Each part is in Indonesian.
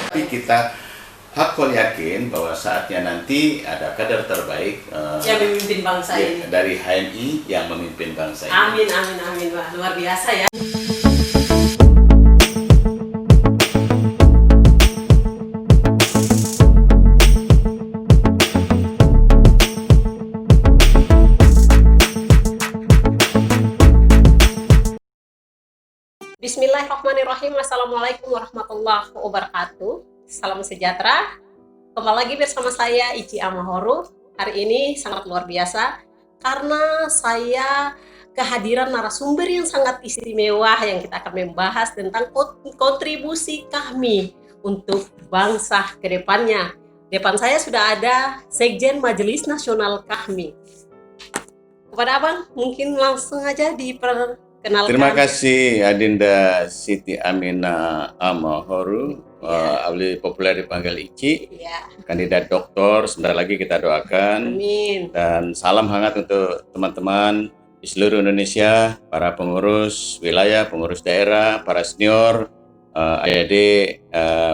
Tapi kita hakul yakin bahwa saatnya nanti ada kader terbaik yang memimpin bangsa ini. Dari HMI yang memimpin bangsa ini. Amin, amin, amin. Wah, luar biasa ya. Bismillahirrahmanirrahim. Assalamualaikum warahmatullahi wabarakatuh. Salam sejahtera. Kembali lagi bersama saya Ici Amahoru. Hari ini sangat luar biasa karena saya kehadiran narasumber yang sangat istimewa yang kita akan membahas tentang kontribusi kami untuk bangsa ke depannya. Depan saya sudah ada Sekjen Majelis Nasional Kahmi. Kepada Abang, mungkin langsung aja diperkenalkan. Terima kasih Adinda Siti Aminah Amahoru, lebih populer dipanggil Ici, kandidat doktor. Sebentar lagi kita doakan. Amin. Dan salam hangat untuk teman-teman di seluruh Indonesia, para pengurus wilayah, pengurus daerah, para senior, adik-adik,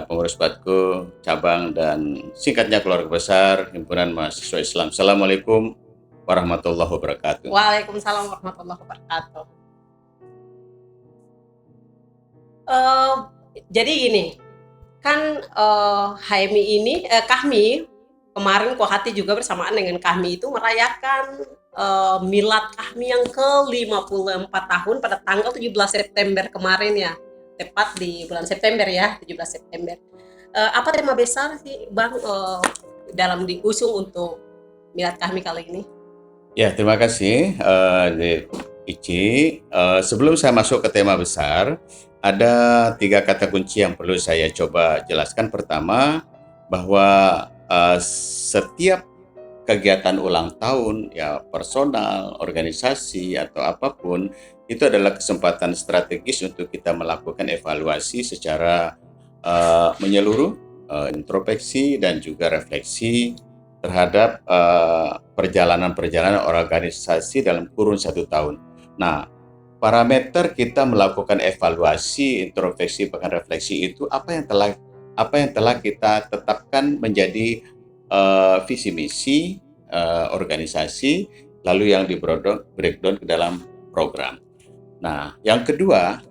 pengurus Batku, cabang, dan singkatnya keluarga besar Himpunan Mahasiswa Islam. Assalamualaikum warahmatullahi wabarakatuh. Waalaikumsalam warahmatullahi wabarakatuh. Jadi gini, kan HMI ini, Kahmi kemarin Kohati juga bersamaan dengan Kahmi itu merayakan milad Kahmi yang ke-54 tahun pada tanggal 17 September kemarin ya, tepat di bulan September ya, 17 September. Apa tema besar sih Bang dalam diusung untuk milad Kahmi kali ini? Ya, terima kasih Ici. Sebelum saya masuk ke tema besar, ada 3 kata kunci yang perlu saya coba jelaskan. Pertama, bahwa setiap kegiatan ulang tahun, ya personal, organisasi, atau apapun, itu adalah kesempatan strategis untuk kita melakukan evaluasi secara menyeluruh, introspeksi dan juga refleksi terhadap perjalanan-perjalanan organisasi dalam kurun 1 tahun. Nah, parameter kita melakukan evaluasi, introspeksi, bahkan refleksi itu apa yang telah kita tetapkan menjadi visi misi organisasi, lalu yang di breakdown ke dalam program. Nah, yang kedua,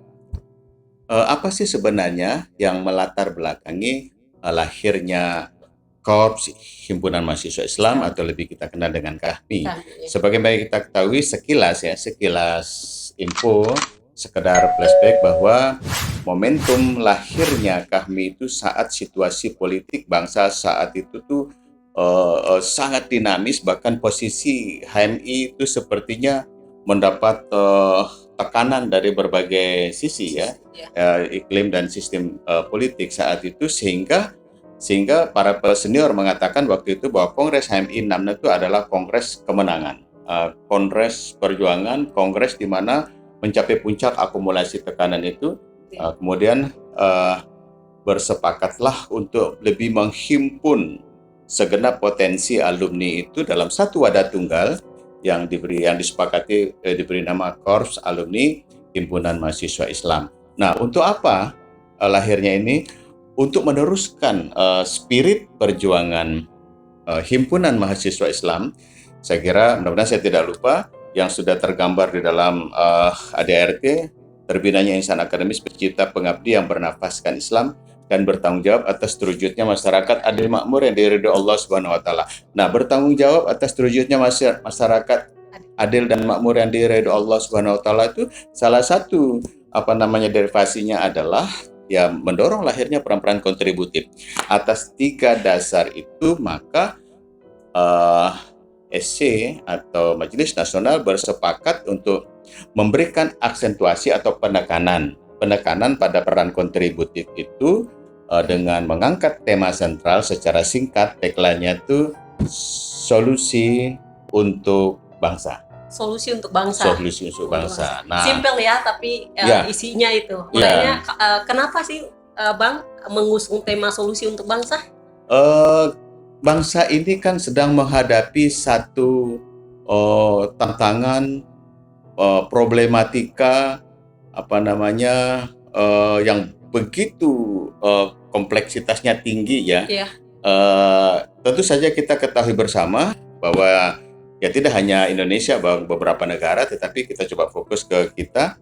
apa sih sebenarnya yang melatar belakangi lahirnya Korps Himpunan Mahasiswa Islam atau lebih kita kenal dengan Kahmi. Sebagaimana kita ketahui sekilas info, sekedar flashback bahwa momentum lahirnya Kahmi itu saat situasi politik bangsa saat itu tuh sangat dinamis, bahkan posisi HMI itu sepertinya mendapat tekanan dari berbagai sisi iklim dan sistem politik saat itu, sehingga para senior mengatakan waktu itu bahwa Kongres HMI 6 itu adalah kongres kemenangan, kongres perjuangan, kongres di mana mencapai puncak akumulasi tekanan itu, kemudian bersepakatlah untuk lebih menghimpun segenap potensi alumni itu dalam satu wadah tunggal yang disepakati diberi nama Korps Alumni Himpunan Mahasiswa Islam. Nah, untuk apa lahirnya ini? Untuk meneruskan spirit perjuangan Himpunan Mahasiswa Islam. Saya kira mudah-mudahan saya tidak lupa yang sudah tergambar di dalam ADART, terbinanya insan akademis pencipta pengabdi yang bernafaskan Islam dan bertanggung jawab atas terwujudnya masyarakat adil makmur yang diridhoi Allah Subhanahu wa taala. Nah, bertanggung jawab atas terwujudnya masyarakat adil dan makmur yang diridhoi Allah Subhanahu wa taala itu salah satu derivasinya adalah ya mendorong lahirnya peran-peran kontributif. Atas 3 dasar itu maka SC atau Majelis Nasional bersepakat untuk memberikan aksentuasi atau penekanan pada peran kontributif itu dengan mengangkat tema sentral secara singkat, tagline-nya itu solusi untuk bangsa. Solusi untuk bangsa. Solusi untuk bangsa. Nah, simpel ya, tapi isinya itu. Makanya kenapa sih Bang mengusung tema solusi untuk bangsa? Bangsa ini kan sedang menghadapi satu tantangan, problematika yang begitu kompleksitasnya tinggi ya. Iya. Tentu saja kita ketahui bersama bahwa ya tidak hanya Indonesia, beberapa negara, tetapi kita coba fokus ke kita.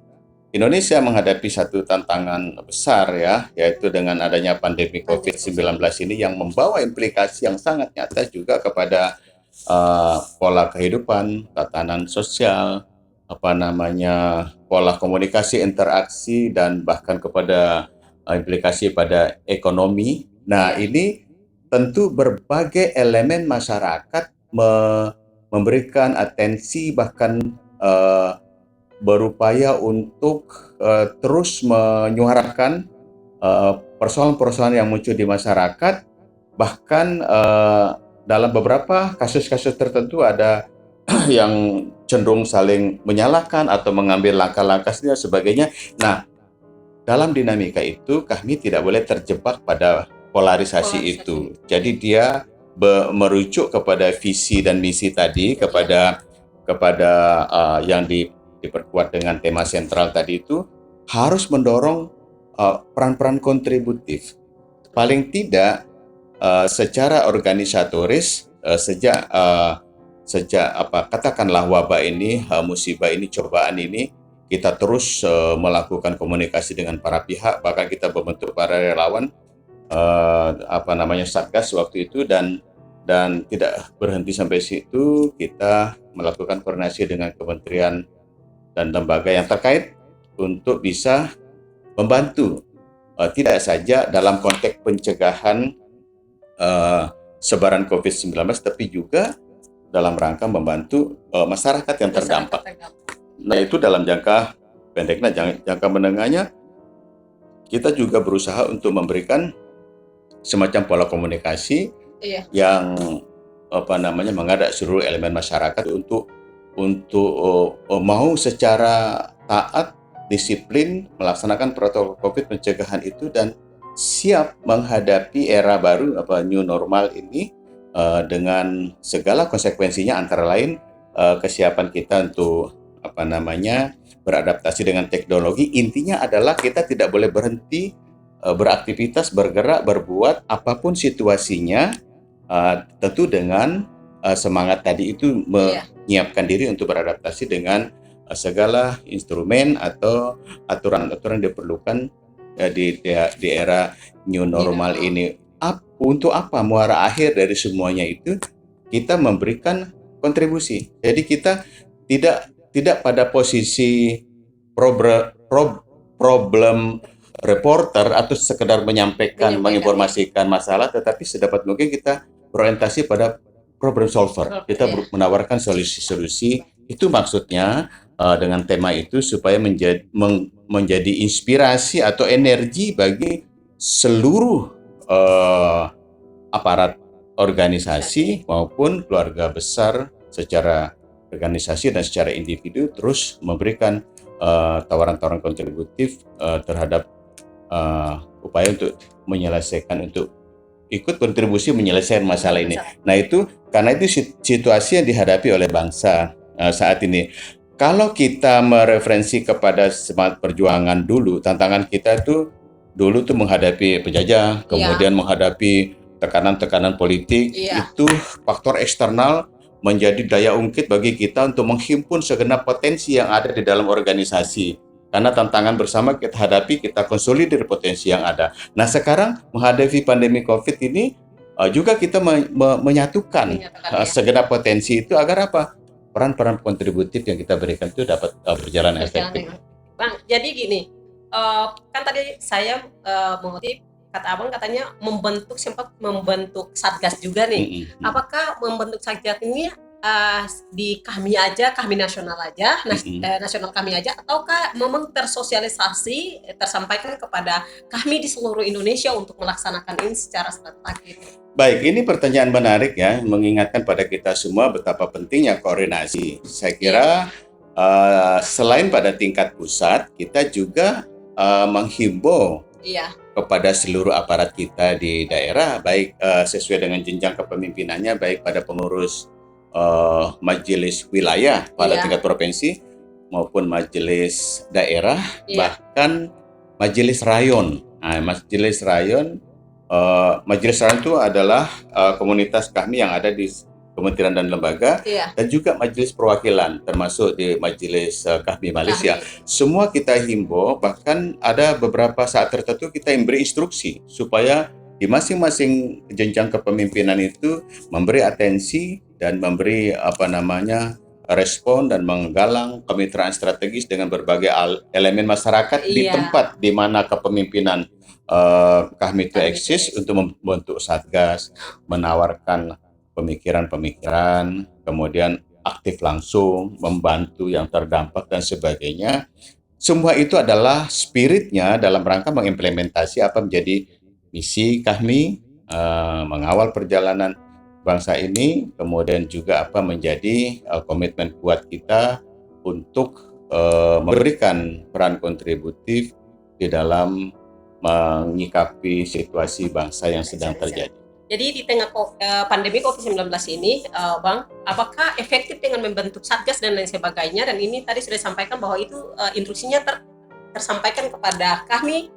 Indonesia menghadapi satu tantangan besar ya, yaitu dengan adanya pandemi COVID-19 ini yang membawa implikasi yang sangat nyata juga kepada pola kehidupan, tatanan sosial, pola komunikasi, interaksi, dan bahkan kepada implikasi pada ekonomi. Nah, ini tentu berbagai elemen masyarakat memberikan atensi, bahkan berupaya untuk terus menyuarakan persoalan-persoalan yang muncul di masyarakat. Bahkan dalam beberapa kasus-kasus tertentu ada yang cenderung saling menyalahkan atau mengambil langkah-langkah dan sebagainya. Nah, dalam dinamika itu kami tidak boleh terjebak pada polarisasi itu. Jadi dia merujuk kepada visi dan misi tadi, kepada yang diperkuat dengan tema sentral tadi itu, harus mendorong peran-peran kontributif. Paling tidak secara organisatoris sejak katakanlah wabah ini, musibah ini, cobaan ini, kita terus melakukan komunikasi dengan para pihak, bahkan kita membentuk para relawan Satgas waktu itu, dan tidak berhenti sampai situ. Kita melakukan koordinasi dengan kementerian dan lembaga yang terkait untuk bisa membantu tidak saja dalam konteks pencegahan sebaran COVID-19, tapi juga dalam rangka membantu masyarakat yang terdampak. Nah, itu dalam jangka pendeknya. Jangka menengahnya kita juga berusaha untuk memberikan semacam pola komunikasi yang mengajak seluruh elemen masyarakat untuk mau secara taat, disiplin melaksanakan protokol COVID pencegahan itu dan siap menghadapi era baru new normal ini dengan segala konsekuensinya, antara lain kesiapan kita untuk beradaptasi dengan teknologi. Intinya adalah kita tidak boleh berhenti beraktivitas, bergerak, berbuat apapun situasinya, tentu dengan semangat tadi itu menyiapkan diri untuk beradaptasi dengan segala instrumen atau aturan-aturan yang diperlukan di era new normal ini. Untuk apa? Muara akhir dari semuanya itu kita memberikan kontribusi. Jadi kita tidak pada posisi problem reporter atau sekedar menginformasikan masalah, tetapi sedapat mungkin kita berorientasi pada problem solver. Kita menawarkan solusi-solusi. Itu maksudnya dengan tema itu supaya menjadi inspirasi atau energi bagi seluruh aparat organisasi maupun keluarga besar secara organisasi dan secara individu, terus memberikan tawaran-tawaran kontributif terhadap upaya untuk untuk ikut kontribusi menyelesaikan masalah ini. Nah, itu karena itu situasi yang dihadapi oleh bangsa saat ini. Kalau kita mereferensi kepada semangat perjuangan dulu, tantangan kita itu dulu tuh menghadapi penjajah, kemudian menghadapi tekanan-tekanan politik, itu faktor eksternal menjadi daya ungkit bagi kita untuk menghimpun segenap potensi yang ada di dalam organisasi. Karena tantangan bersama kita hadapi, kita konsolidir potensi yang ada. Nah, sekarang menghadapi pandemi COVID ini juga kita menyatukan segenap potensi itu agar apa? Peran-peran kontributif yang kita berikan itu dapat berjalan efektif. Bang, jadi gini, kan tadi saya mengutip kata abang, katanya sempat membentuk satgas juga nih. Apakah membentuk satgas ini di kami nasional aja, nasional kami aja, ataukah memang tersosialisasi, tersampaikan kepada kami di seluruh Indonesia untuk melaksanakan ini secara strategis? Baik, ini pertanyaan menarik ya, mengingatkan pada kita semua betapa pentingnya koordinasi. Saya kira selain pada tingkat pusat, kita juga menghimbau kepada seluruh aparat kita di daerah, baik sesuai dengan jenjang kepemimpinannya, baik pada pengurus majelis wilayah pada tingkat provinsi maupun majelis daerah, bahkan majelis rayon Nah, Majelis Rayon itu adalah komunitas kami yang ada di kementerian dan lembaga, Iya, dan juga majelis perwakilan, termasuk di majelis Kahmi Malaysia. kami. Semua kita himbau, bahkan ada beberapa saat tertentu kita memberi instruksi supaya di masing-masing jenjang kepemimpinan itu memberi atensi dan memberi respon dan menggalang kemitraan strategis dengan berbagai elemen masyarakat di Iya, tempat di mana kepemimpinan kami itu kami itu eksis untuk membentuk satgas, menawarkan pemikiran-pemikiran, kemudian aktif langsung, membantu yang terdampak dan sebagainya. Semua itu adalah spiritnya dalam rangka mengimplementasi apa menjadi misi kami, mengawal perjalanan bangsa ini, kemudian juga apa menjadi komitmen kuat kita untuk memberikan peran kontributif di dalam menyikapi situasi bangsa yang sedang terjadi. Jadi di tengah pandemi COVID-19 ini, Bang, apakah efektif dengan membentuk satgas dan lain sebagainya? Dan ini tadi sudah disampaikan bahwa itu instruksinya tersampaikan kepada kami,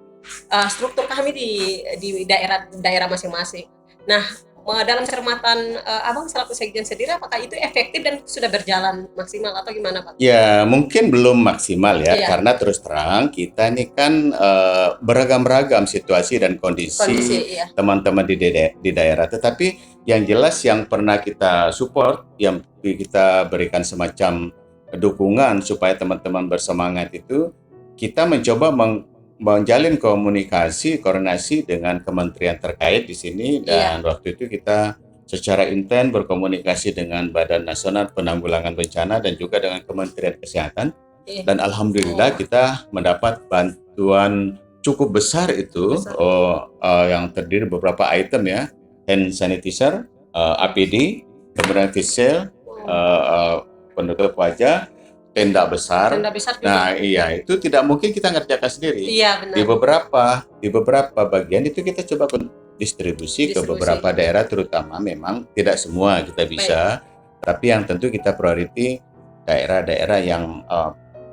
struktur kami di daerah masing-masing. Nah, dalam cermatan Abang selaku Sekjen sendiri, apakah itu efektif dan sudah berjalan maksimal atau gimana, Pak? Ya, mungkin belum maksimal ya, Iya. karena terus terang kita ini kan beragam-ragam situasi dan kondisi Iya. teman-teman di daerah. Tetapi yang jelas yang pernah kita support, yang kita berikan semacam dukungan supaya teman-teman bersemangat itu, kita mencoba menjalin koordinasi dengan kementerian terkait di sini, dan waktu itu kita secara intens berkomunikasi dengan Badan Nasional Penanggulangan Bencana dan juga dengan Kementerian Kesehatan. Dan alhamdulillah kita mendapat bantuan cukup besar itu, yang terdiri beberapa item ya, hand sanitizer, APD, kemudian face shield, penutup wajah, tenda besar. Nah, iya, itu tidak mungkin kita ngerjakan sendiri. Iya, benar. Di beberapa bagian itu kita coba distribusi ke beberapa daerah, terutama memang tidak semua kita bisa, tapi yang tentu kita priority daerah-daerah yang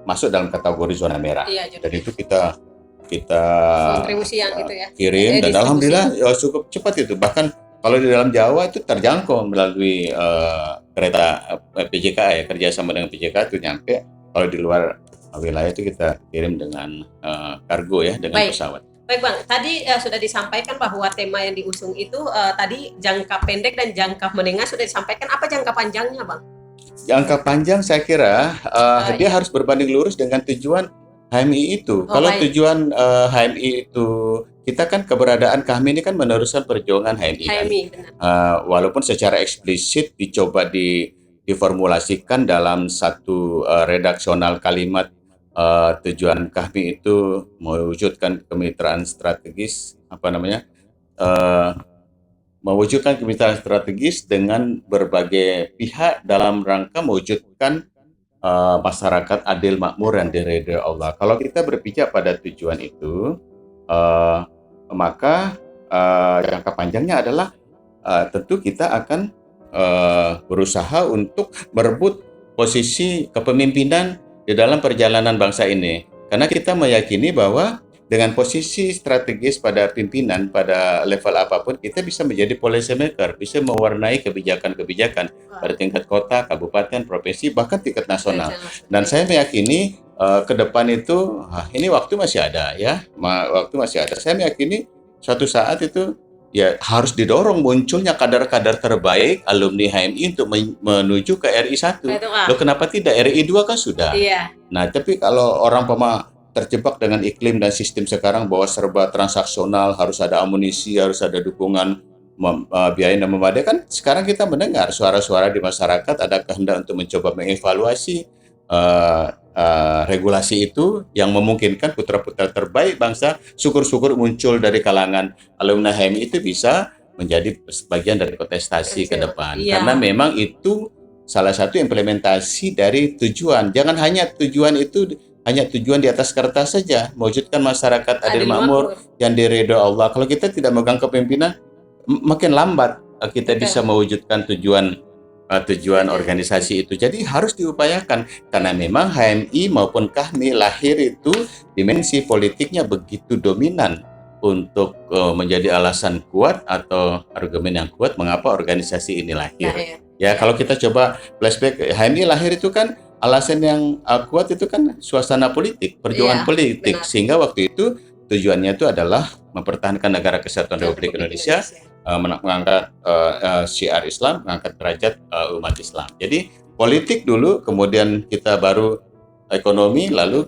masuk dalam kategori zona merah. Dan itu kita kontribusi yang itu ya, kirim, dan alhamdulillah cukup cepat itu. Bahkan kalau di dalam Jawa itu terjangkau melalui kereta PJK ya, kerjasama dengan PJK itu nyampe. Kalau di luar wilayah itu kita kirim dengan kargo ya, dengan pesawat. Baik Bang, tadi sudah disampaikan bahwa tema yang diusung itu tadi jangka pendek dan jangka menengah sudah disampaikan. Apa jangka panjangnya Bang? Jangka panjang saya kira dia harus berbanding lurus dengan tujuan HMI itu. Kalau tujuan HMI itu, kita kan keberadaan kami ini kan meneruskan perjuangan HMI. Walaupun secara eksplisit dicoba diformulasikan dalam satu redaksional kalimat, tujuan kami itu mewujudkan kemitraan strategis, mewujudkan kemitraan strategis dengan berbagai pihak dalam rangka mewujudkan masyarakat adil, makmur, dan diridhoi Allah. Kalau kita berpijak pada tujuan itu, maka jangka panjangnya adalah tentu kita akan berusaha untuk merebut posisi kepemimpinan di dalam perjalanan bangsa ini. Karena kita meyakini bahwa dengan posisi strategis pada pimpinan pada level apapun, kita bisa menjadi policy maker, bisa mewarnai kebijakan-kebijakan pada tingkat kota, kabupaten, provinsi, bahkan tingkat nasional. Dan saya meyakini ke depan itu, ini waktu masih ada ya, waktu masih ada. Saya meyakini suatu saat itu ya harus didorong munculnya kader-kader terbaik alumni HMI untuk menuju ke RI 1. Loh, kenapa tidak? RI 2 kan sudah. Nah, tapi kalau orang terjebak dengan iklim dan sistem sekarang bahwa serba transaksional, harus ada amunisi, harus ada dukungan biaya yang memadai, kan sekarang kita mendengar suara-suara di masyarakat ada kehendak untuk mencoba mengevaluasi regulasi itu yang memungkinkan putra-putra terbaik bangsa, syukur-syukur muncul dari kalangan alumni HMI itu bisa menjadi bagian dari kontestasi ke depan. Karena memang itu salah satu implementasi dari tujuan. Jangan hanya tujuan itu hanya tujuan di atas kertas saja, mewujudkan masyarakat adil, makmur, yang diridhoi Allah. Kalau kita tidak megang kepemimpinan, makin lambat kita bisa mewujudkan tujuan organisasi itu. Jadi harus diupayakan, karena memang HMI maupun KAHMI lahir itu dimensi politiknya begitu dominan untuk menjadi alasan kuat atau argumen yang kuat mengapa organisasi ini lahir. Ya, kalau kita coba flashback, HMI lahir itu kan alasan yang kuat itu kan suasana politik, perjuangan politik, sehingga waktu itu tujuannya itu adalah mempertahankan negara kesatuan Republik Indonesia, mengangkat syiar Islam, mengangkat derajat umat Islam. Jadi politik dulu, kemudian kita baru ekonomi, lalu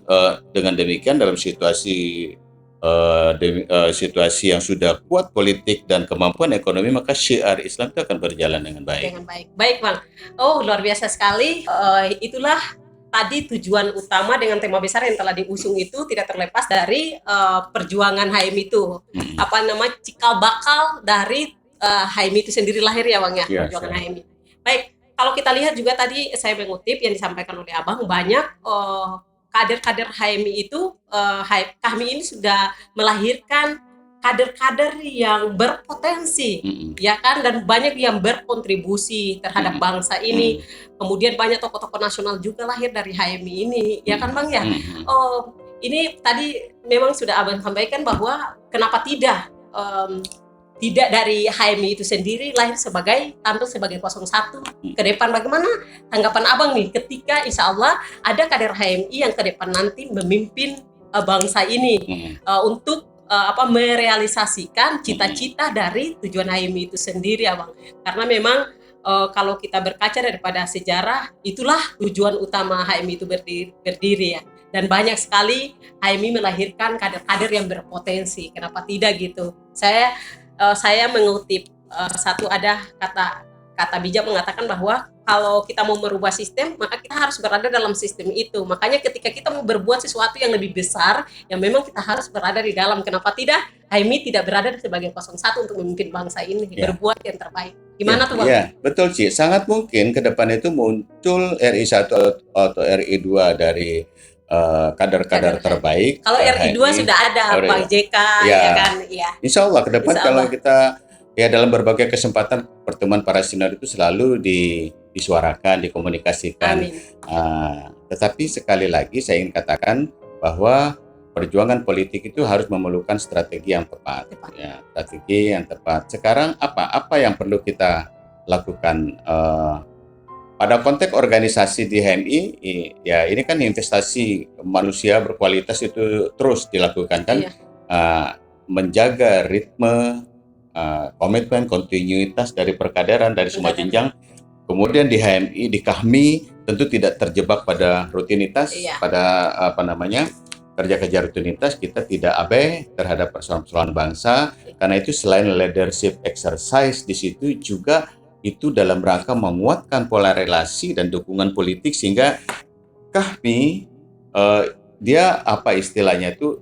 dengan demikian dalam situasi situasi yang sudah kuat politik dan kemampuan ekonomi, maka syiar Islam itu akan berjalan dengan baik. Dengan baik. Baik, Bang. Oh, luar biasa sekali. Itulah tadi tujuan utama dengan tema besar yang telah diusung itu tidak terlepas dari perjuangan HMI itu. Apa namanya, cikal bakal dari HMI itu sendiri lahir ya, Bang ya, perjuangan HMI. Baik, kalau kita lihat juga tadi saya mengutip yang disampaikan oleh Abang, banyak kader-kader HMI itu, kami ini sudah melahirkan kader-kader yang berpotensi, ya kan, dan banyak yang berkontribusi terhadap bangsa ini. Kemudian banyak tokoh-tokoh nasional juga lahir dari HMI ini, ya kan, Bang ya. Oh, ini tadi memang sudah Abang sampaikan bahwa kenapa tidak dari HMI itu sendiri lahir tampil sebagai 01 ke depan. Bagaimana tanggapan Abang nih ketika insya Allah ada kader HMI yang ke depan nanti memimpin bangsa ini untuk merealisasikan cita-cita dari tujuan HMI itu sendiri, Abang. Karena memang kalau kita berkaca daripada sejarah, itulah tujuan utama HMI itu berdiri ya. Dan banyak sekali HMI melahirkan kader-kader yang berpotensi. Kenapa tidak gitu? Saya mengutip ada kata bijak mengatakan bahwa kalau kita mau merubah sistem, maka kita harus berada dalam sistem itu. Makanya ketika kita mau berbuat sesuatu yang lebih besar, yang memang kita harus berada di dalam. Kenapa tidak? HMI tidak berada sebagai 01 untuk memimpin bangsa ini, berbuat yang terbaik. Gimana tuh, Bang? Ya, betul, Ci. Sangat mungkin ke depan itu muncul RI 1 atau RI 2 dari kader-kader terbaik. Kalau RI 2 sudah ada Pak JK, ya kan? Ya. Insya Allah ke depan kalau kita dalam berbagai kesempatan pertemuan para senior itu selalu disuarakan, dikomunikasikan. Tetapi sekali lagi saya ingin katakan bahwa perjuangan politik itu harus memerlukan strategi yang tepat. Ya, strategi yang tepat. Sekarang apa yang perlu kita lakukan? Pada konteks organisasi di HMI, ya ini kan investasi manusia berkualitas itu terus dilakukan kan, menjaga ritme, komitmen, kontinuitas dari perkaderan dari semua jenjang. Kemudian di HMI, di KAHMI tentu tidak terjebak pada rutinitas, pada kerja-kerja rutinitas. Kita tidak abai terhadap persoalan-persoalan bangsa. Karena itu selain leadership exercise di situ juga itu dalam rangka menguatkan pola relasi dan dukungan politik, sehingga KAHMI dia istilahnya itu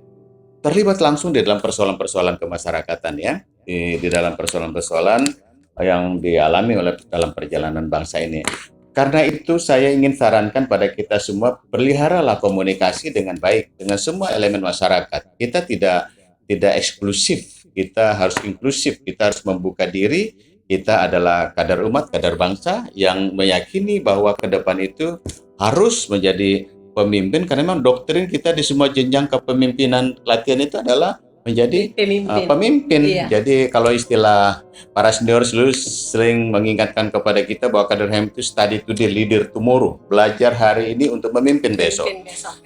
terlibat langsung di dalam persoalan-persoalan kemasyarakatan ya, di dalam persoalan-persoalan yang dialami oleh dalam perjalanan bangsa ini. Karena itu saya ingin sarankan pada kita semua, peliharalah komunikasi dengan baik dengan semua elemen masyarakat. Kita tidak eksklusif, kita harus inklusif, kita harus membuka diri. Kita adalah kader umat, kader bangsa yang meyakini bahwa ke depan itu harus menjadi pemimpin, karena memang doktrin kita di semua jenjang kepemimpinan latihan itu adalah menjadi pemimpin. Jadi kalau istilah para senior sering mengingatkan kepada kita bahwa kader HMI itu study today, leader tomorrow, belajar hari ini untuk memimpin besok.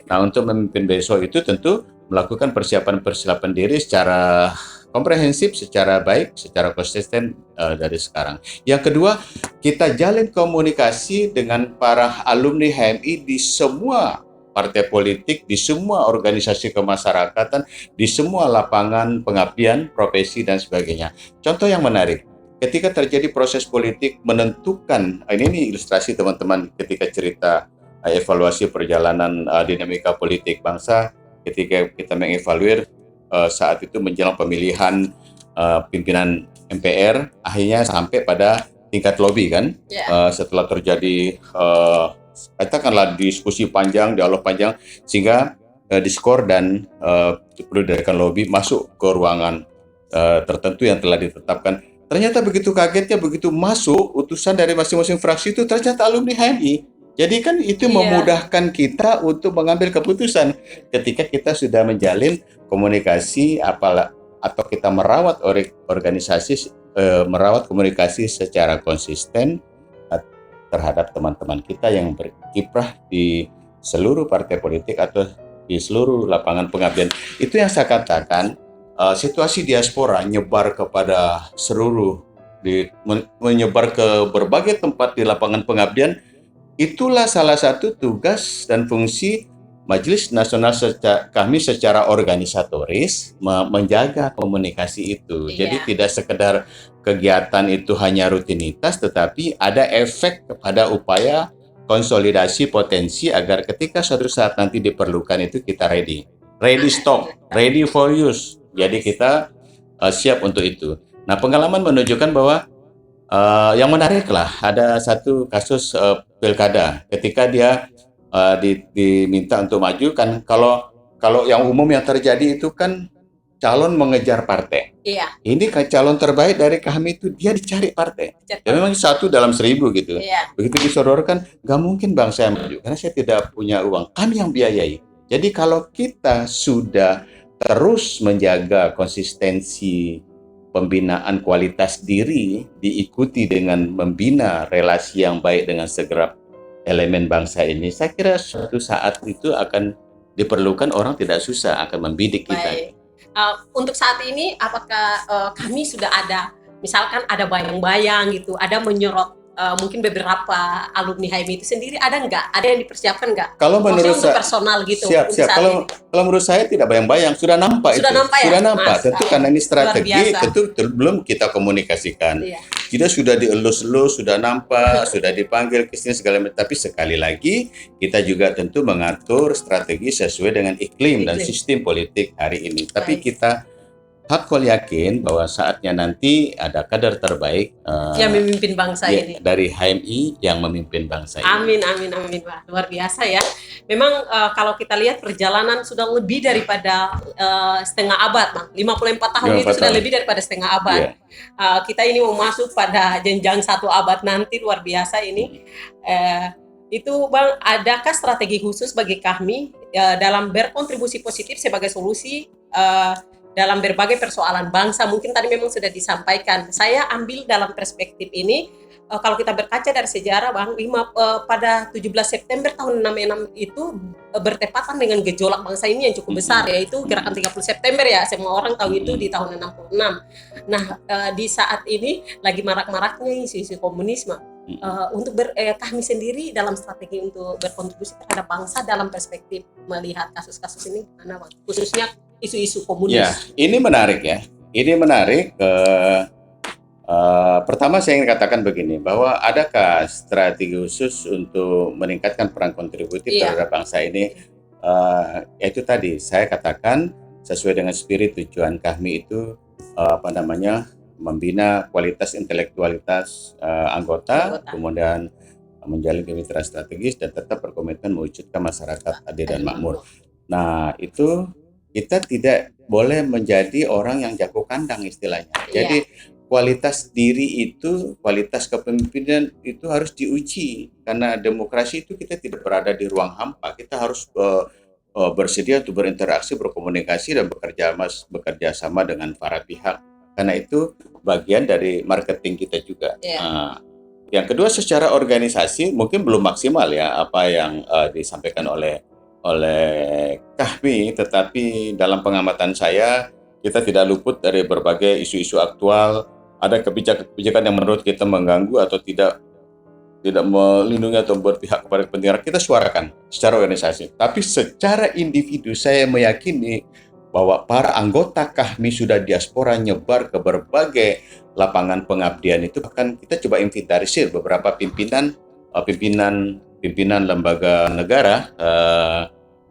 Nah, untuk memimpin besok itu tentu melakukan persiapan diri secara komprehensif, secara baik, secara konsisten dari sekarang. Yang kedua, kita jalin komunikasi dengan para alumni HMI di semua partai politik, di semua organisasi kemasyarakatan, di semua lapangan pengabdian, profesi, dan sebagainya. Contoh yang menarik, ketika terjadi proses politik menentukan, ini ilustrasi teman-teman ketika cerita evaluasi perjalanan dinamika politik bangsa, ketika kita mengevaluir saat itu menjelang pemilihan pimpinan MPR, akhirnya sampai pada tingkat lobby kan, setelah terjadi katakanlah diskusi panjang, dialog panjang, sehingga diskor dan perlu didirikan lobby masuk ke ruangan tertentu yang telah ditetapkan. Ternyata begitu kagetnya, begitu masuk utusan dari masing-masing fraksi itu ternyata alumni HMI. Jadi kan itu memudahkan kita untuk mengambil keputusan ketika kita sudah menjalin komunikasi atau kita merawat organisasi, merawat komunikasi secara konsisten terhadap teman-teman kita yang berkiprah di seluruh partai politik atau di seluruh lapangan pengabdian. Itu yang saya katakan, situasi diaspora nyebar kepada seluruh, menyebar ke berbagai tempat di lapangan pengabdian. Itulah salah satu tugas dan fungsi Majelis Nasional kami secara organisatoris menjaga komunikasi itu. Jadi tidak sekedar kegiatan itu hanya rutinitas, tetapi ada efek kepada upaya konsolidasi potensi agar ketika suatu saat nanti diperlukan itu kita ready stock, ready for use. Jadi kita siap untuk itu. Nah, pengalaman menunjukkan bahwa yang menarik lah, ada satu kasus pilkada ketika dia diminta untuk maju kan, kalau yang umum yang terjadi itu kan calon mengejar partai. Iya. Ini kan calon terbaik dari kami itu dia dicari partai. Ya memang 1 dalam 1000 gitu. Iya. Begitu disodorkan, nggak mungkin bang saya maju karena saya tidak punya uang. Kami yang biayai. Jadi kalau kita sudah terus menjaga konsistensi pembinaan kualitas diri, diikuti dengan membina relasi yang baik dengan segenap elemen bangsa ini, saya kira suatu saat itu akan diperlukan orang tidak susah akan membidik kita. Untuk saat ini, apakah kami sudah ada, misalkan ada bayang-bayang gitu, ada menyorot mungkin beberapa alumni HMI itu sendiri, ada nggak? Ada yang dipersiapkan nggak? Kalau menurut saya personal gitu. Siap. Kalau menurut saya tidak bayang-bayang, sudah nampak sudah itu. Nampak sudah ya? nampak. Tentu karena ini strategi, tentu belum kita komunikasikan. Iya. Kita sudah dielus-elus, sudah nampak, sudah dipanggil ke sini segala macam. Tapi sekali lagi kita juga tentu mengatur strategi sesuai dengan iklim dan sistem politik hari ini. Tapi kita hakul yakin bahwa saatnya nanti ada kader terbaik yang memimpin bangsa ini dari HMI yang memimpin bangsa ini. Amin. Wah, luar biasa ya. Memang kalau kita lihat perjalanan sudah lebih daripada setengah abad, Bang. 54 tahun itu sudah lebih daripada setengah abad. Kita ini mau masuk pada jenjang 1 abad nanti, luar biasa ini. Itu Bang, adakah strategi khusus bagi kami dalam berkontribusi positif sebagai solusi dalam berbagai persoalan bangsa? Mungkin tadi memang sudah disampaikan. Saya ambil dalam perspektif ini, kalau kita berkaca dari sejarah Bang, pada 17 September tahun 66 itu bertepatan dengan gejolak bangsa ini yang cukup besar, yaitu gerakan 30 September ya, semua orang tahu itu di tahun 66. Nah, di saat ini lagi marak-maraknya isu-isu komunisme. Untuk kami sendiri dalam strategi untuk berkontribusi terhadap bangsa dalam perspektif melihat kasus-kasus ini, mana Bang? Khususnya isu-isu komunis. Ya, ini menarik ya. Ini menarik. Pertama saya ingin katakan begini, bahwa adakah strategi khusus untuk meningkatkan peran kontributif terhadap bangsa ini? Itu tadi saya katakan sesuai dengan spirit tujuan kami itu membina kualitas intelektualitas anggota, kemudian menjalin kemitraan strategis dan tetap berkomitmen mewujudkan masyarakat adil dan makmur. Nah, itu kita tidak boleh menjadi orang yang jago kandang istilahnya. Jadi kualitas diri itu, kualitas kepemimpinan itu harus diuji, karena demokrasi itu kita tidak berada di ruang hampa. Kita harus bersedia untuk berinteraksi, berkomunikasi dan bekerja sama dengan para pihak. Karena itu bagian dari marketing kita juga. Yang kedua, secara organisasi mungkin belum maksimal ya apa yang disampaikan oleh kami, tetapi dalam pengamatan saya kita tidak luput dari berbagai isu-isu aktual. Ada kebijakan yang menurut kita mengganggu atau tidak melindungi atau berpihak kepada kepentingan, kita suarakan secara organisasi. Tapi secara individu saya meyakini bahwa para anggota kami sudah diaspora nyebar ke berbagai lapangan pengabdian itu. Bahkan kita coba inventarisir beberapa pimpinan lembaga negara,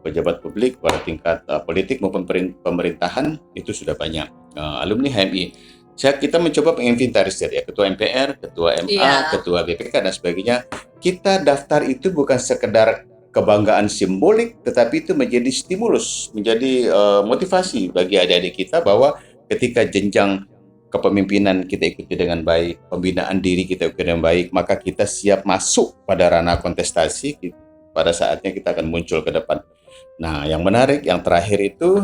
pejabat publik pada tingkat politik maupun pemerintahan itu sudah banyak alumni HMI. Kita mencoba menginventarisir ya, ketua MPR, ketua MA, ketua BPK dan sebagainya. Kita daftar itu bukan sekedar kebanggaan simbolik, tetapi itu menjadi stimulus, menjadi motivasi bagi adik-adik kita bahwa ketika jenjang kepemimpinan kita ikuti dengan baik, pembinaan diri kita ikuti dengan baik, maka kita siap masuk pada ranah kontestasi. Pada saatnya kita akan muncul ke depan. Nah, yang menarik, yang terakhir itu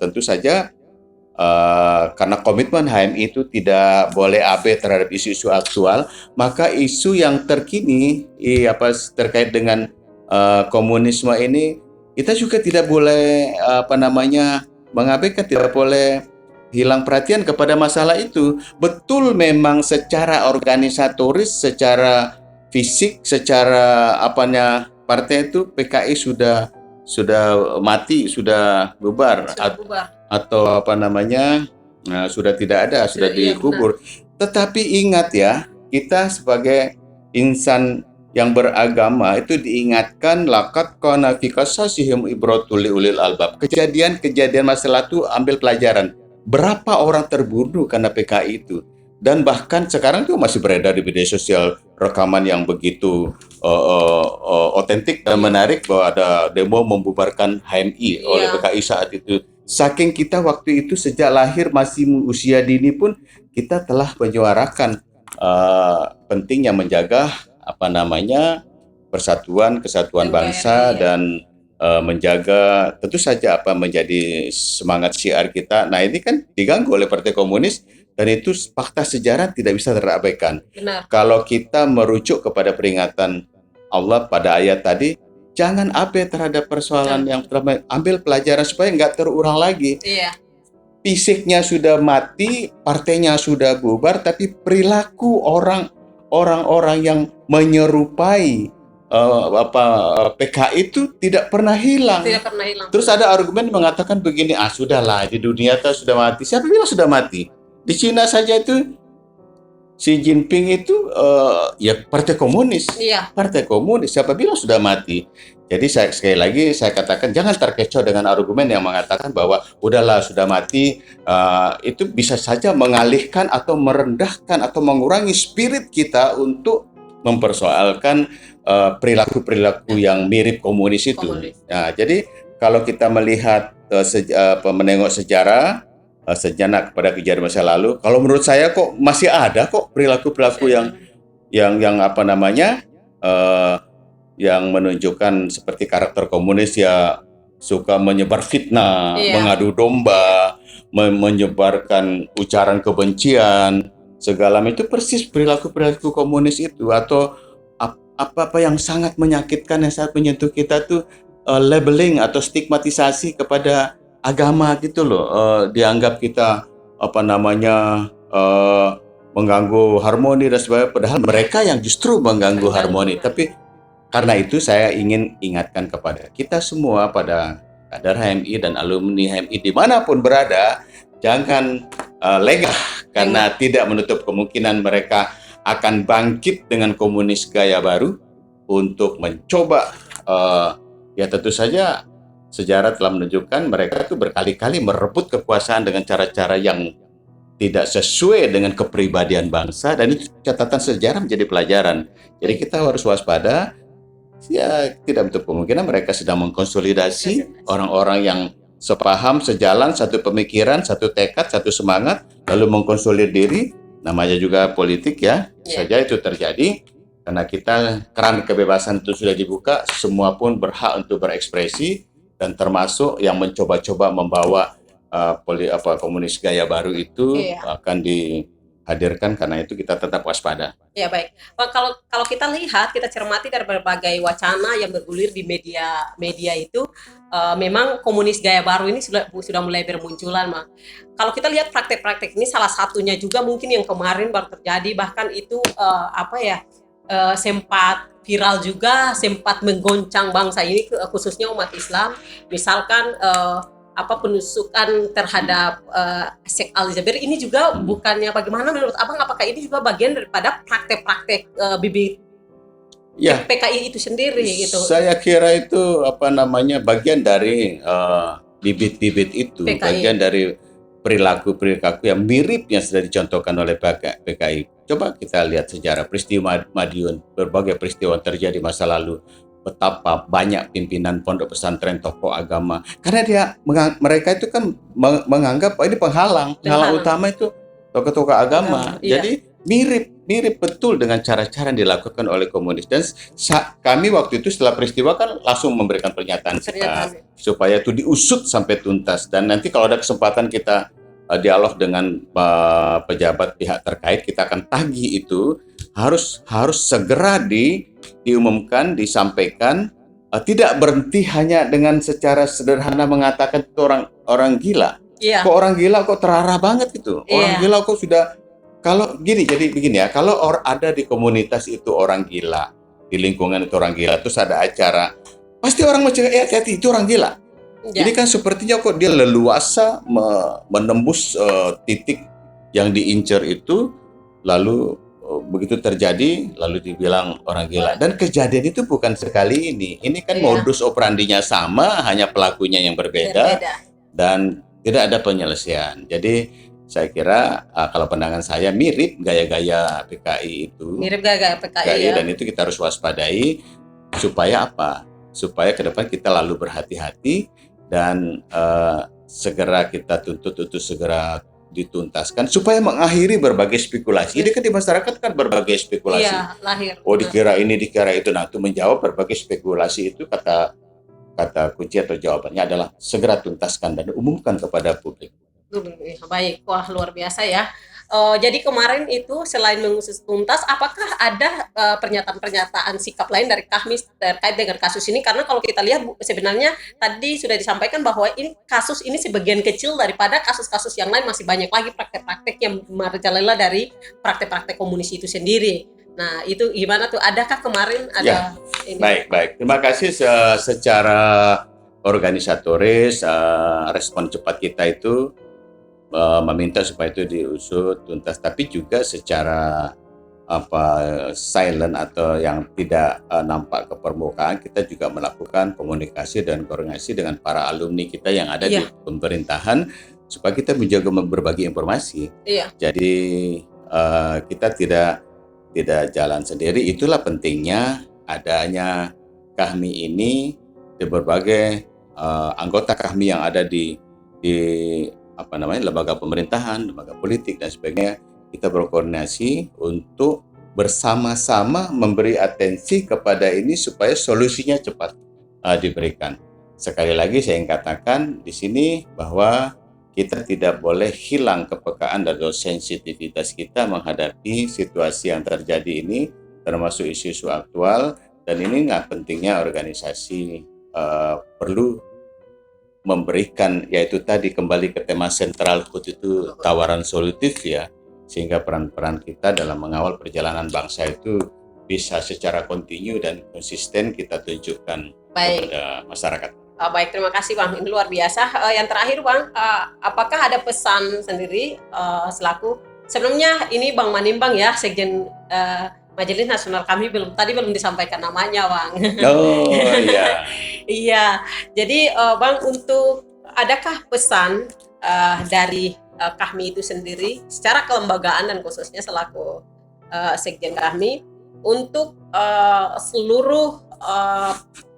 tentu saja karena komitmen HMI itu tidak boleh abai terhadap isu-isu aktual, maka isu yang terkini terkait dengan komunisme ini kita juga tidak boleh mengabaikan, tidak boleh hilang perhatian kepada masalah itu. Betul, memang secara organisatoris, secara fisik, secara partai itu PKI sudah mati, sudah bubar, atau sudah tidak ada, sudah dikubur. Tetapi ingat ya, kita sebagai insan yang beragama itu diingatkan laqad kana fi qasasihim ibratul liulil albab. Kejadian masa lalu ambil pelajaran. Berapa orang terbunuh karena PKI itu? Dan bahkan sekarang itu masih beredar di media sosial rekaman yang begitu otentik dan menarik bahwa ada demo membubarkan HMI oleh PKI saat itu. Saking kita waktu itu sejak lahir masih usia dini pun kita telah menyuarakan pentingnya menjaga persatuan, kesatuan bangsa dan menjaga tentu saja menjadi semangat syiar kita. Nah, ini kan diganggu oleh Partai Komunis dan itu fakta sejarah tidak bisa terabaikan. Benar. Kalau kita merujuk kepada peringatan Allah pada ayat tadi, jangan abai terhadap persoalan yang telah ambil pelajaran supaya nggak terulang lagi. Iya. Fisiknya sudah mati, partainya sudah bubar, tapi perilaku orang-orang yang menyerupai PKI itu tidak pernah hilang. Terus ada argumen mengatakan begini, sudahlah, di dunia itu sudah mati. Siapa bilang sudah mati? Di Cina saja itu Xi Jinping itu ya partai komunis. Iya. Partai komunis, siapa bilang sudah mati? Jadi sekali lagi saya katakan jangan terkecoh dengan argumen yang mengatakan bahwa udahlah sudah mati, itu bisa saja mengalihkan atau merendahkan atau mengurangi spirit kita untuk mempersoalkan perilaku-perilaku yang mirip komunis itu. Nah, jadi kalau kita melihat menengok sejarah sejenak kepada kejadian masa lalu, kalau menurut saya kok masih ada kok perilaku-perilaku yang menunjukkan seperti karakter komunis, ya suka menyebar fitnah, mengadu domba, menyebarkan ujaran kebencian, segala itu persis perilaku-perilaku komunis itu. Atau apa yang sangat menyakitkan, yang sangat menyentuh kita tuh labeling atau stigmatisasi kepada agama gitu loh. Dianggap kita mengganggu harmoni dan sebagainya, padahal mereka yang justru mengganggu harmoni. Tapi karena itu saya ingin ingatkan kepada kita semua, pada kader HMI dan alumni HMI dimanapun berada, jangan lengah karena tidak menutup kemungkinan mereka akan bangkit dengan komunis gaya baru untuk mencoba, ya tentu saja sejarah telah menunjukkan mereka itu berkali-kali merebut kekuasaan dengan cara-cara yang tidak sesuai dengan kepribadian bangsa, dan itu catatan sejarah menjadi pelajaran. Jadi kita harus waspada, ya tidak menutup kemungkinan mereka sedang mengkonsolidasi orang-orang yang sepaham, sejalan, satu pemikiran, satu tekad, satu semangat, lalu mengkonsolidasi diri. Namanya juga politik ya, saja itu terjadi karena keran kebebasan itu sudah dibuka, semua pun berhak untuk berekspresi, dan termasuk yang mencoba-coba membawa komunis gaya baru itu akan dihadirkan. Karena itu kita tetap waspada. Ya, baik. Kalau kita lihat, kita cermati dari berbagai wacana yang bergulir di media itu, memang komunis gaya baru ini sudah mulai bermunculan, Mak. Kalau kita lihat praktek-praktek ini, salah satunya juga mungkin yang kemarin baru terjadi, bahkan itu sempat viral juga, sempat menggoncang bangsa ini, khususnya umat Islam. Misalkan penusukan terhadap Sheikh Ali Jabir ini juga bukannya, bagaimana menurut Abang, apakah ini juga bagian daripada praktek-praktek bibit PKI itu sendiri gitu? Saya kira itu bagian dari bibit-bibit itu, PKI. Bagian dari perilaku yang mirip yang sudah dicontohkan oleh PKI. Coba kita lihat sejarah peristiwa Madiun, berbagai peristiwa terjadi masa lalu. Betapa banyak pimpinan pondok pesantren, tokoh agama, karena mereka itu kan menganggap ini penghalang utama itu tokoh-tokoh agama. Jadi mirip betul dengan cara-cara yang dilakukan oleh komunis. Dan kami waktu itu setelah peristiwa kan langsung memberikan pernyataan kita supaya itu diusut sampai tuntas. Dan nanti kalau ada kesempatan kita dialog dengan pejabat pihak terkait, kita akan tagih itu harus segera diumumkan, disampaikan, tidak berhenti hanya dengan secara sederhana mengatakan itu orang gila. Iya, Kok orang gila kok terarah banget gitu. Orang iya, gila kok sudah, kalau gini, jadi begini ya, kalau ada di komunitas itu orang gila, di lingkungan itu orang gila, terus ada acara, pasti orang mau cakap, hati-hati itu orang gila. Ini iya, kan sepertinya kok dia leluasa menembus titik yang diincar itu, lalu begitu terjadi, lalu dibilang orang gila. Dan kejadian itu bukan sekali ini. Ini kan iya, modus operandinya sama, hanya pelakunya yang berbeda berbeda. dan tidak ada penyelesaian. Jadi saya kira kalau pandangan saya mirip gaya-gaya PKI itu, Mirip gak PKI PKI, ya? dan itu kita harus waspadai supaya apa? Supaya ke depan kita lalu berhati-hati dan segera kita tuntut untuk segera dituntaskan supaya mengakhiri berbagai spekulasi. Ini kan di masyarakat kan berbagai spekulasi. Iya, lahir. Oh, dikira ini, dikira itu. Nah, untuk menjawab berbagai spekulasi itu, kata kunci atau jawabannya adalah segera tuntaskan dan umumkan kepada publik. Baik, wah luar biasa ya. Jadi kemarin itu selain mengusut tuntas, apakah ada pernyataan-pernyataan sikap lain dari kami terkait dengan kasus ini? Karena kalau kita lihat sebenarnya tadi sudah disampaikan bahwa ini kasus ini sebagian kecil daripada kasus-kasus yang lain, masih banyak lagi praktek-praktek yang merajalela dari praktek-praktek komunis itu sendiri. Nah, itu gimana tuh? Adakah kemarin Ya, ada ini? baik. Terima kasih secara organisatoris, respon cepat kita itu meminta supaya itu diusut tuntas, tapi juga secara silent atau yang tidak nampak ke permukaan, kita juga melakukan komunikasi dan koordinasi dengan para alumni kita yang ada di pemerintahan supaya kita menjaga berbagi informasi. Iya. Jadi kita tidak jalan sendiri. Itulah pentingnya adanya KAHMI ini, di berbagai anggota KAHMI yang ada di lembaga pemerintahan, lembaga politik dan sebagainya. Kita berkoordinasi untuk bersama-sama memberi atensi kepada ini supaya solusinya cepat diberikan. Sekali lagi saya ingin katakan di sini bahwa kita tidak boleh hilang kepekaan dan sensitivitas kita menghadapi situasi yang terjadi ini, termasuk isu-isu aktual. Dan ini pentingnya organisasi perlu memberikan, yaitu tadi kembali ke tema sentral HUT itu tawaran solutif ya, sehingga peran-peran kita dalam mengawal perjalanan bangsa itu bisa secara kontinu dan konsisten kita tunjukkan kepada masyarakat. Baik, terima kasih Bang, ini luar biasa. Yang terakhir Bang, apakah ada pesan sendiri selaku, sebelumnya ini Bang Manimbang ya, Sekjen Majelis Nasional kami belum disampaikan namanya Bang. Oh iya. Iya, jadi Bang, untuk adakah pesan dari KAHMI itu sendiri secara kelembagaan dan khususnya selaku Sekjen KAHMI untuk seluruh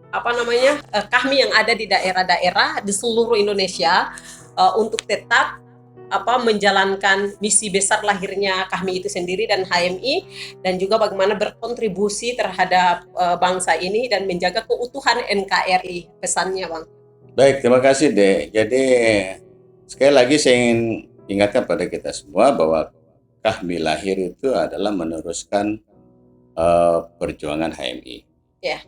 KAHMI yang ada di daerah-daerah di seluruh Indonesia untuk tetap menjalankan misi besar lahirnya KAHMI itu sendiri dan HMI, dan juga bagaimana berkontribusi terhadap bangsa ini dan menjaga keutuhan NKRI, pesannya Bang. Baik, terima kasih Dek. Jadi sekali lagi saya ingin ingatkan pada kita semua bahwa KAHMI lahir itu adalah meneruskan perjuangan HMI. Ya.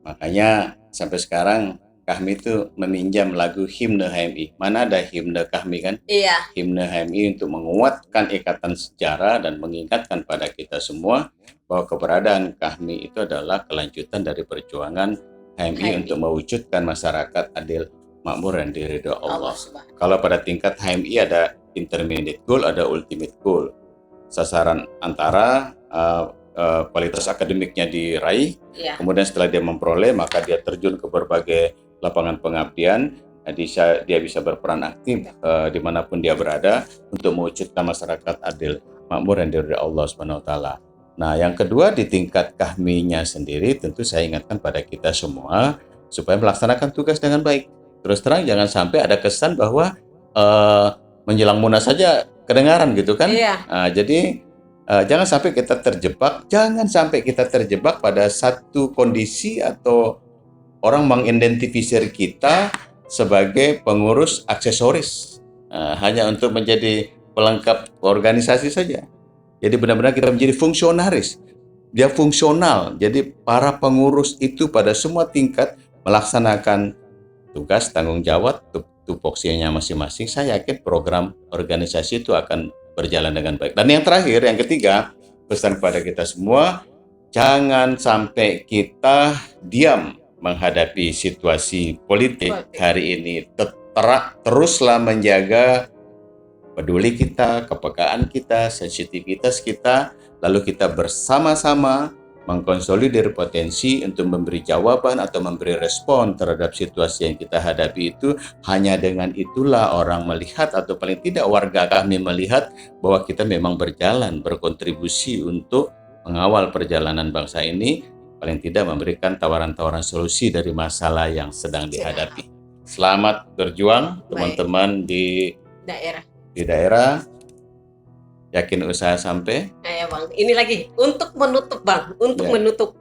Makanya sampai sekarang KAHMI itu meminjam lagu himne HMI. Mana ada himne KAHMI kan? Iya. Himne HMI untuk menguatkan ikatan sejarah dan mengingatkan pada kita semua bahwa keberadaan KAHMI itu adalah kelanjutan dari perjuangan HMI untuk mewujudkan masyarakat adil, makmur, dan diridhoi Allah. Kalau pada tingkat HMI ada intermediate goal, ada ultimate goal. Sasaran antara kualitas akademiknya diraih, kemudian setelah dia memperoleh, maka dia terjun ke berbagai lapangan pengabdian, dia bisa berperan aktif dimanapun dia berada untuk mewujudkan masyarakat adil, makmur, dan diridhoi Allah Subhanahu wa taala. Nah, yang kedua di tingkat KAHMI-nya sendiri, tentu saya ingatkan pada kita semua supaya melaksanakan tugas dengan baik. Terus terang jangan sampai ada kesan bahwa menjelang Munas saja kedengaran gitu kan. Jadi jangan sampai kita terjebak pada satu kondisi atau orang mengidentifikasi kita sebagai pengurus aksesoris hanya untuk menjadi pelengkap organisasi saja. Jadi benar-benar kita menjadi fungsionaris. Dia fungsional. Jadi para pengurus itu pada semua tingkat melaksanakan tugas, tanggung jawab, tupoksinya masing-masing. Saya yakin program organisasi itu akan berjalan dengan baik. Dan yang terakhir, yang ketiga, pesan kepada kita semua, jangan sampai kita diam menghadapi situasi politik hari ini. Teruslah menjaga peduli kita, kepekaan kita, sensitivitas kita, lalu kita bersama-sama mengkonsolidir potensi untuk memberi jawaban atau memberi respon terhadap situasi yang kita hadapi itu. Hanya dengan itulah orang melihat, atau paling tidak warga kami melihat, bahwa kita memang berjalan, berkontribusi untuk mengawal perjalanan bangsa ini, paling tidak memberikan tawaran-tawaran solusi dari masalah yang sedang dihadapi. Selamat berjuang teman-teman di daerah. Yakin usaha sampai? Ya Bang, ini lagi untuk menutup Bang, menutup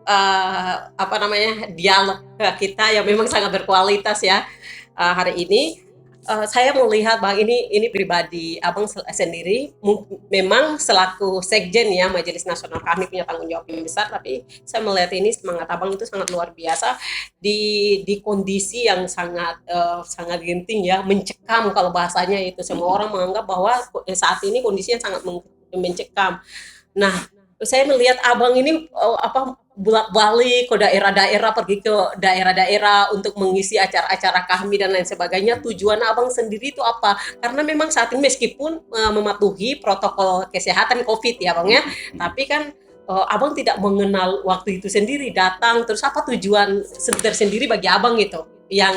dialog kita yang memang sangat berkualitas ya hari ini. Saya melihat Bang, ini pribadi Abang sendiri, memang selaku sekjen ya Majelis Nasional kami punya tanggung jawab yang besar, tapi saya melihat ini semangat Abang itu sangat luar biasa di kondisi yang sangat genting ya, mencekam kalau bahasanya itu. Semua orang menganggap bahwa saat ini kondisinya sangat mencekam. Nah, saya melihat Abang ini bolak-balik ke daerah-daerah, pergi ke daerah-daerah untuk mengisi acara-acara kami dan lain sebagainya. Tujuan Abang sendiri itu apa? Karena memang saat ini meskipun mematuhi protokol kesehatan COVID ya Bang ya, tapi kan Abang tidak mengenal waktu itu sendiri datang. Terus apa tujuan tersendiri bagi Abang itu yang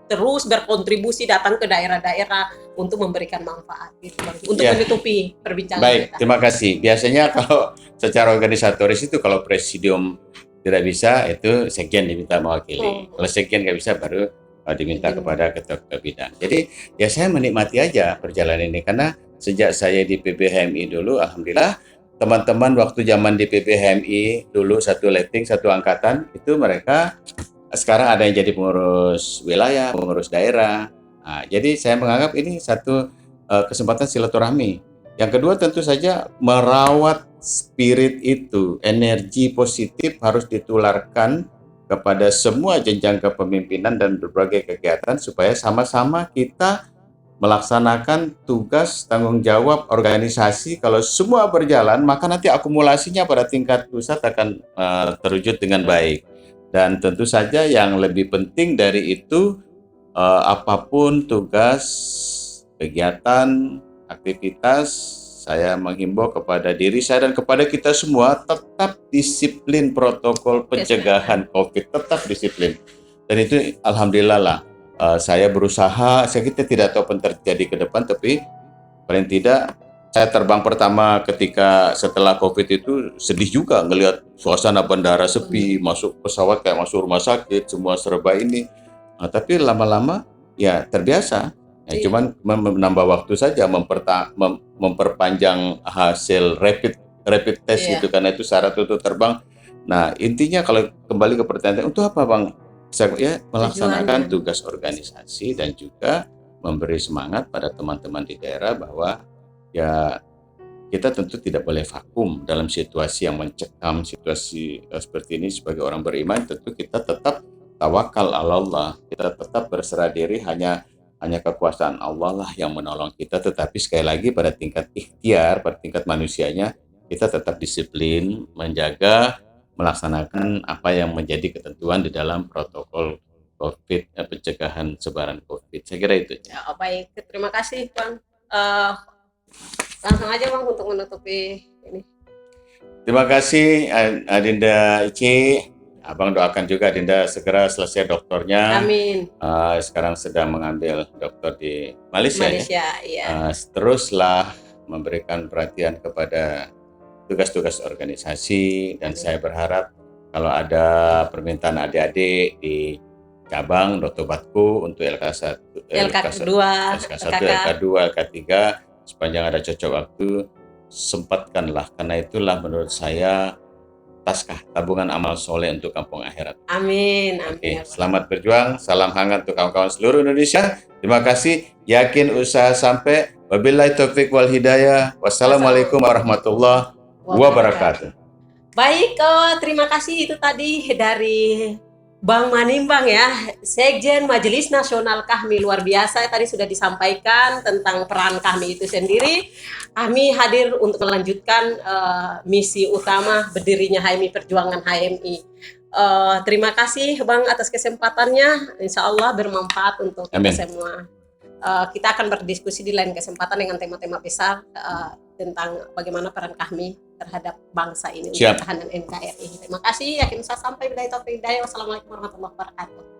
terus berkontribusi datang ke daerah-daerah untuk memberikan manfaat gitu Bang, untuk menutupi perbincangan baik, kita. Terima kasih. Biasanya kalau secara organisatoris itu kalau presidium tidak bisa, itu sekjen diminta mewakili. Kalau sekjen nggak bisa, baru diminta kepada ketua bidang. Jadi ya saya menikmati aja perjalanan ini, karena sejak saya di PBHMI dulu, alhamdulillah teman-teman waktu zaman di PBHMI dulu satu letting, satu angkatan, itu mereka sekarang ada yang jadi pengurus wilayah, pengurus daerah. Nah, jadi saya menganggap ini satu kesempatan silaturahmi. Yang kedua tentu saja merawat spirit itu, energi positif harus ditularkan kepada semua jenjang kepemimpinan dan berbagai kegiatan supaya sama-sama kita melaksanakan tugas tanggung jawab organisasi. Kalau semua berjalan, maka nanti akumulasinya pada tingkat pusat akan terwujud dengan baik. Dan tentu saja yang lebih penting dari itu, apapun tugas, kegiatan, aktivitas, saya menghimbau kepada diri saya dan kepada kita semua tetap disiplin protokol pencegahan COVID, tetap disiplin. Dan itu alhamdulillah lah, saya berusaha, kita tidak tahu apa yang terjadi ke depan, tapi paling tidak saya terbang pertama ketika setelah COVID itu sedih juga ngelihat suasana bandara sepi, masuk pesawat kayak masuk rumah sakit, semua serba ini. Nah, tapi lama-lama ya terbiasa. Ya, cuman menambah waktu saja, memperpanjang hasil rapid test gitu, karena itu syarat untuk terbang. Nah, intinya kalau kembali ke pertanyaan, untuk apa Bang? Saya melaksanakan tugas organisasi dan juga memberi semangat pada teman-teman di daerah bahwa ya kita tentu tidak boleh vakum dalam situasi yang mencekam, situasi seperti ini. Sebagai orang beriman tentu kita tetap tawakal Allah, kita tetap berserah diri, hanya kekuasaan Allah lah yang menolong kita. Tetapi sekali lagi pada tingkat ikhtiar, pada tingkat manusianya, kita tetap disiplin menjaga, melaksanakan apa yang menjadi ketentuan di dalam protokol COVID, pencegahan sebaran COVID. Saya kira itu. Ya, baik, terima kasih Bang. Langsung aja Bang untuk menutupi ini. Terima kasih Adinda Ici. Abang doakan juga Adinda segera selesai doktornya. Amin. Sekarang sedang mengambil doktor di Malaysia ya. Iya. Teruslah memberikan perhatian kepada tugas-tugas organisasi, dan saya berharap kalau ada permintaan adik-adik di cabang Dr. Batku untuk LK1, LK2, LK2, LK3, sepanjang ada cocok waktu, sempatkanlah, karena itulah menurut saya taskah, tabungan amal soleh untuk kampung akhirat. Amin, amin. Oke, selamat berjuang, salam hangat untuk kawan-kawan seluruh Indonesia. Terima kasih, yakin usaha sampai. Wabillahi taufik wal hidayah. Wassalamualaikum warahmatullahi wabarakatuh. Baik, terima kasih itu tadi dari Bang Manimbang ya, Sekjen Majelis Nasional Kahmi, luar biasa tadi sudah disampaikan tentang peran Kahmi itu sendiri. Kami hadir untuk melanjutkan misi utama berdirinya HMI, perjuangan HMI. Terima kasih Bang atas kesempatannya, insya Allah bermanfaat untuk kita semua. Kita akan berdiskusi di lain kesempatan dengan tema-tema besar tentang bagaimana peran Kahmi terhadap bangsa ini untuk pertahanan NKRI. Terima kasih, yakin saya sampai bila itu. Wassalamualaikum warahmatullahi wabarakatuh.